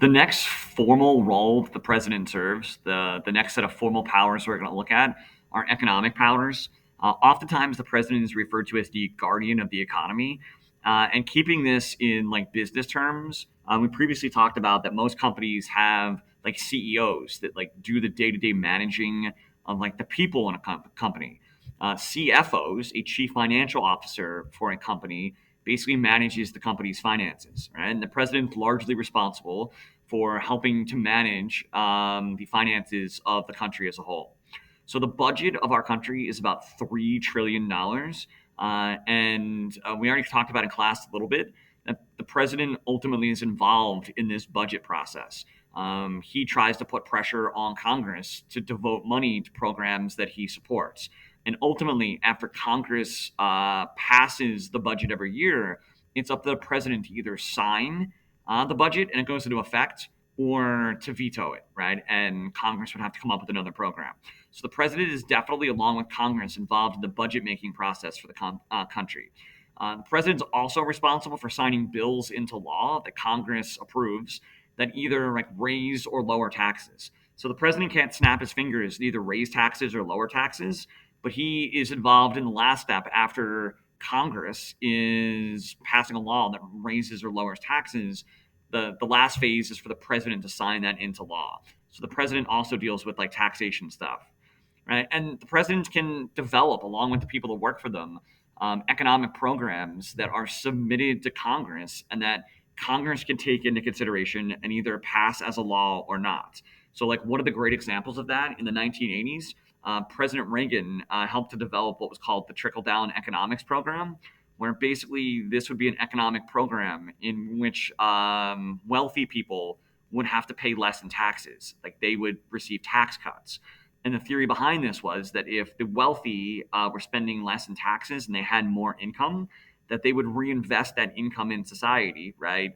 The next formal role that the president serves, the next set of formal powers we're going to look at are economic powers. Oftentimes, the president is referred to as the guardian of the economy. And keeping this in like business terms, we previously talked about that most companies have like CEOs that like do the day-to-day managing of like the people in a company. CFOs, a chief financial officer for a company, basically manages the company's finances, right? And the president's largely responsible for helping to manage the finances of the country as a whole. So the budget of our country is about $3 trillion, and we already talked about in class a little bit that the president ultimately is involved in this budget process. He tries to put pressure on Congress to devote money to programs that he supports. And ultimately, after Congress passes the budget every year, it's up to the president to either sign the budget and it goes into effect or to veto it, right? And Congress would have to come up with another program. So the president is definitely, along with Congress, involved in the budget making process for the country. The president's also responsible for signing bills into law that Congress approves that either like raise or lower taxes. So the president can't snap his fingers and either raise taxes or lower taxes, but he is involved in the last step after Congress is passing a law that raises or lowers taxes. The last phase is for the president to sign that into law. So the president also deals with like taxation stuff, right? And the president can develop, along with the people that work for them, economic programs that are submitted to Congress and that Congress can take into consideration and either pass as a law or not. So, like, one of the great examples of that in the 1980s, President Reagan helped to develop what was called the trickle down economics program, where basically this would be an economic program in which wealthy people would have to pay less in taxes, like they would receive tax cuts. And the theory behind this was that if the wealthy were spending less in taxes and they had more income, that they would reinvest that income in society, right?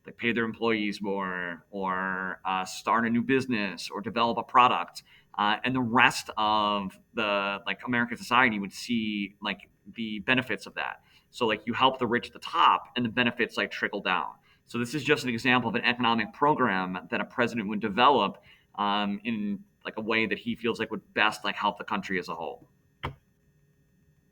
Like pay their employees more, or start a new business, or develop a product, and the rest of the like American society would see like the benefits of that. So like you help the rich at the top, and the benefits like trickle down. So this is just an example of an economic program that a president would develop in like a way that he feels like would best like help the country as a whole.